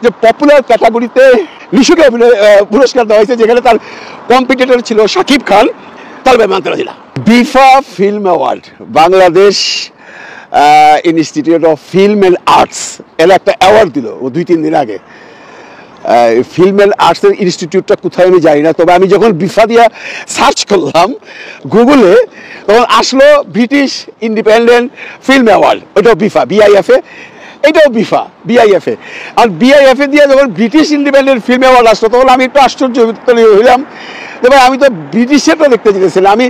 যে পপুলার ক্যাটাগরিতে নিশুকে পুরস্কার দেওয়া হয়েছে, যেখানে তার কম্পিটিটর ছিল শাকিব খান, তাহলে মানতে রাজি না। BIFA film award, Bangladesh institute of film and arts, এর একটা অ্যাওয়ার্ড দিল ও 2-3 দিন আগে। ফিল্ম অ্যান্ড আর্টসের ইনস্টিটিউটটা কোথায় আমি জানি না, তবে আমি যখন বিফা দিয়া সার্চ করলাম গুগলে, তখন আসলো ব্রিটিশ ইন্ডিপেন্ডেন্ট ফিল্ম অ্যাওয়ার্ড, ওটাও বিফা, BIFA, এটাও বিফা, BIFA। আর BIFA দিয়ে যখন ব্রিটিশ ইন্ডিপেন্ডেন্ট ফিল্ম অ্যাওয়ার্ড আসলো, তখন আমি একটু আশ্চর্য হইলাম যে ভাই, আমি তো ব্রিটিশেরটা দেখতে চেয়েছিলাম, আমি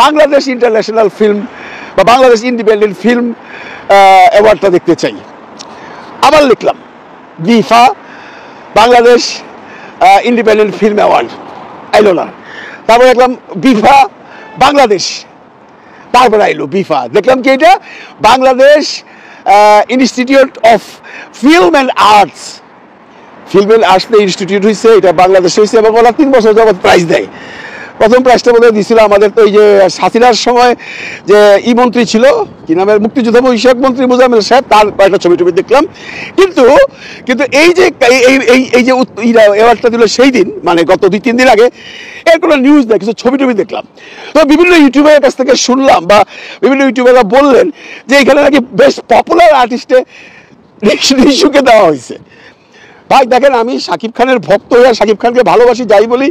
বাংলাদেশ ইন্টারন্যাশনাল ফিল্ম বা বাংলাদেশ ইন্ডিপেন্ডেন্ট ফিল্ম অ্যাওয়ার্ডটা দেখতে চাই। আবার লিখলাম বিফা বাংলাদেশ ইন্ডিপেন্ডেন্ট ফিল্ম অ্যাওয়ার্ড, আইলো না। তারপরে দেখলাম বিফা বাংলাদেশ, তারপরে আইলো বিফা, দেখলাম কি এটা Bangladesh institute of film and arts. Film and arts institute হয়েছে, এটা বাংলাদেশে হয়েছে, এবং ওরা 3 বছর যাবত প্রাইজ দেয়। প্রথম প্রাইজটা বোধহয় দিয়েছিল আমাদের তো এই যে হাসিনার সময় যে মন্ত্রী ছিল, কি নামের, মুক্তিযুদ্ধ বিষয়ক মন্ত্রী মোজাম্মেল সাহেব, তার কয়েকটা ছবি দেখলাম। কিন্তু এই যে এই যে অ্যাওয়ার্ডটা দিল সেই দিন, মানে গত 2-3 দিন আগে, এর কোনো নিউজ নেই, কিছু ছবি দেখলাম। তো বিভিন্ন ইউটিউবারের কাছ থেকে শুনলাম, বা বিভিন্ন ইউটিউবাররা বললেন যে এখানে নাকি বেশ পপুলার আর্টিস্টে নিশুকে দেওয়া হয়েছে। ভাই দেখেন, আমি শাকিব খানের ভক্ত হয়ে শাকিব খানকে ভালোবাসি যাই বলি,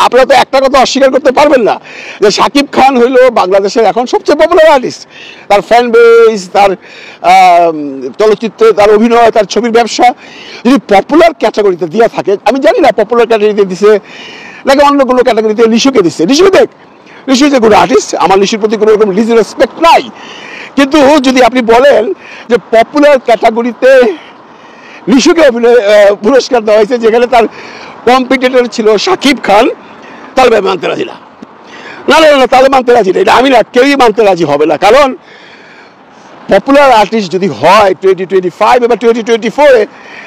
আপনারা তো একটা কথা অস্বীকার করতে পারবেন না যে শাকিব খান হইল বাংলাদেশের এখন সবচেয়ে পপুলার আর্টিস্ট। তার ফ্যান বেস, তার চলচ্চিত্রে তার অভিনয়, তার ছবির ব্যবসা যদি পপুলার ক্যাটাগরিতে দিয়ে থাকে, আমি জানি না পপুলার ক্যাটাগরিতে দিছে নাকি অন্য কোনো ক্যাটাগরিতে নিশুকে দিচ্ছে। নিশু দেখ, Nishu is a good artist, আমার নিশুর প্রতি কোনো রকম ডিসরেসপেক্ট নাই, কিন্তু যদি আপনি বলেন যে পপুলার ক্যাটাগরিতে নিশুকে পুরস্কার দেওয়া হয়েছে, যেখানে তার কম্পিটিটর ছিল শাকিব খান, তাহলে মানতে রাজি না। না না না, তাহলে মানতে রাজি না, এটা আমি না, কেউই মানতে রাজি হবে না। কারণ পপুলার আর্টিস্ট যদি হয় 2025 বা 2024-এ,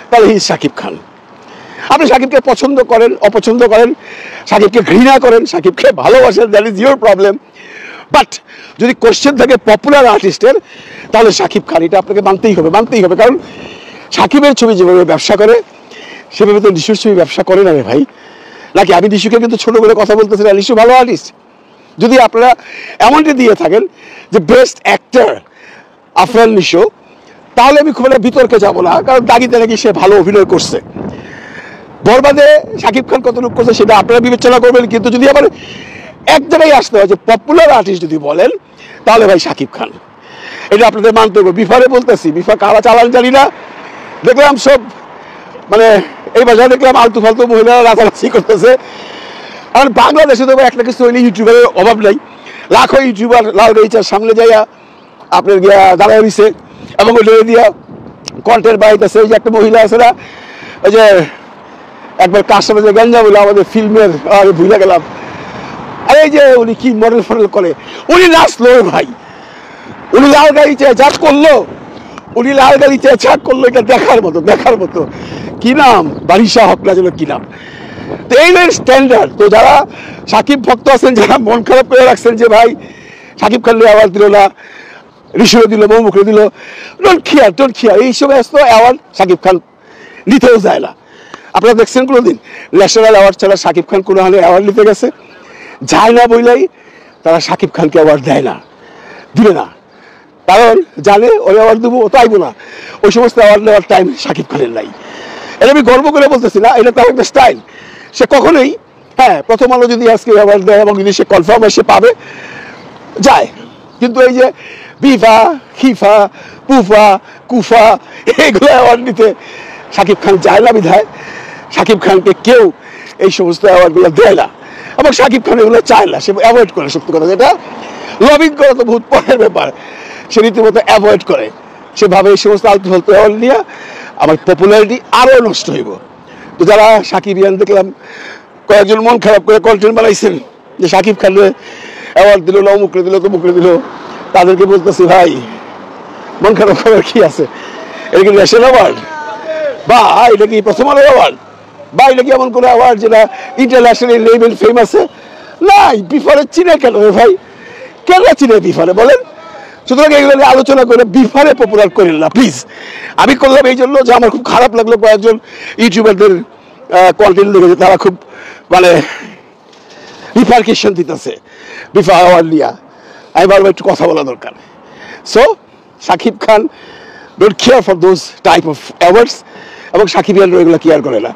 তাহলে হি শাকিব খান। আপনি শাকিবকে পছন্দ করেন, অপছন্দ করেন, শাকিবকে ঘৃণা করেন, শাকিবকে ভালোবাসেন, that is your problem. But যদি কোশ্চেন থাকে পপুলার আর্টিস্টের, তাহলে শাকিব খান, এটা আপনাকে মানতেই হবে। কারণ শাকিবের ছবি যেভাবে ব্যবসা করে, সেভাবে তো নিশুর ছবি ব্যবসা করে না রে ভাই। নাকি আমি নিশুকে কিন্তু ছোট করে কথা বলতেছি না, নিশু ভালো আর্টিস্ট। যদি আপনারা এমনটি দিয়ে থাকেন যে বেস্ট অ্যাক্টর আফরান নিশো, তাহলে আমি খুব একটা বিতর্কে যাবো না, কারণ দাগিতে নাকি সে ভালো অভিনয় করছে। বরবাদে শাকিব খান কতটুকু করছে সেটা আপনারা বিবেচনা করবেন, কিন্তু যদি আবার এক জায়গায় আসতে হয় যে পপুলার আর্টিস্ট যদি বলেন, তাহলে ভাই শাকিব খান, এটা আপনাদের মানতে হবে। বিফারে বলতেছি, বিফা কারা চালান জানি না, দেখলাম সব মানে এই বাজারে দেখলাম আলতু ফালতু মহিলারা রাতারাতি করতেছে। আর বাংলাদেশে তো একটা কিছু হইলে ইউটিউবারের অভাব নাই, লাখো ইউটিউবার লাল গাইচার সামনে যাইয়া আপনার গিয়া দাঁড়ায় দিছে, এবং ওই দিয়া কন্টেন্ট বাড়াইতেছে। ওই যে একটা মহিলা আছে না, ওই যে একবার কার সাথে যে গঞ্জা বলে আমাদের ফিল্মের, ভুলে গেলাম, আর এই যে উনি কি মডেল ফডেল করে, উনি নাচলো ভাই, উনি লাল গাড়িতে চাপ করলো, এটা দেখার মতো। কি নাম, বারিশা হক না যেন কি নাম। তো এই স্ট্যান্ডার্ড। তো যারা শাকিব ভক্ত আছেন, যারা মন খারাপ করে রাখছেন যে ভাই শাকিব খান অ্যাওয়ার্ড দিল না, ঋষিও দিল, মৌমুখে দিল, ডোন্ট কেয়ার, এই সমস্ত অ্যাওয়ার্ড শাকিব খান নিতেও যায় না। আপনারা দেখছেন কোনোদিন ন্যাশনাল অ্যাওয়ার্ড ছাড়া শাকিব খান কোনো হালে অ্যাওয়ার্ড নিতে গেছে? যায় না বইলাই তারা শাকিব খানকে অ্যাওয়ার্ড দেয় না, দিবে না, কারণ জানে ওই অ্যাওয়ার্ড দেবো, ও তো আইবো না। ওই সমস্ত অ্যাওয়ার্ড নেওয়ার টাইম শাকিব খানের নাই। এটা আমি গর্ব করে বলতেছি না, এটা তার একটা স্টাইল। সে কখনোই, হ্যাঁ, প্রথম আলো যদি আজকে অ্যাওয়ার্ড দেয় এবং যদি সে কনফার্ম হয় সে পাবে, যায়। কিন্তু এই যে বিফা, খিফা, পুফা, কুফা, এগুলো অ্যাওয়ার্ড নিতে শাকিব খান যায় না বিধায় শাকিব খানকে কেউ এই সমস্ত অ্যাওয়ার্ডগুলো দেয় না, এবং শাকিব খান এগুলো চায় না, সে অ্যাভয়েড করে। সত্যি কথা যেটা, লবিং করা তো বহুত পরের ব্যাপার, সে রীতিমতো অ্যাভয়েড করে। সেভাবে এই সমস্ত আলতু ফালতু অ্যাওয়ার্ড নিয়ে আমার পপুলারিটি আরও নষ্ট হইব। তো যারা শাকিবিয়ান দেখলাম কয়েকজন মন খারাপ করে কন্টেন্ট বানাইছেন যে শাকিব খানরে অ্যাওয়ার্ড দিল না, অমুকরে দিল, তমুকরে দিল, তাদেরকে বলতেছি ভাই মন খারাপ করার কি আছে? এটা কি ন্যাশনাল অ্যাওয়ার্ড, বা এটা কি প্রথম আলো অ্যাওয়ার্ড, বা এটা কি এমন কোনো অ্যাওয়ার্ড যেটা ইন্টারন্যাশনাল লেভেল ফেমাস নাই? বিফারে চিনে কেন ভাই, কেন চিনে বিফারে বলেন? সুতরাং এগুলো নিয়ে আলোচনা করে বিফারে পপুলার করেন না প্লিজ। আমি করলাম এই জন্য যে আমার খুব খারাপ লাগলো কয়েকজন ইউটিউবারদের কন্টেন্ট দেখেছে, তারা খুব মানে রিপারকেশন দিতেছে বিফা অ্যাওয়ার্ড নিয়ে। আমি বারবার একটু কথা বলা দরকার। So Shakib Khan don't care for those type of awards, এবং সাকিবিয়ানরা এগুলো কেয়ার করে না।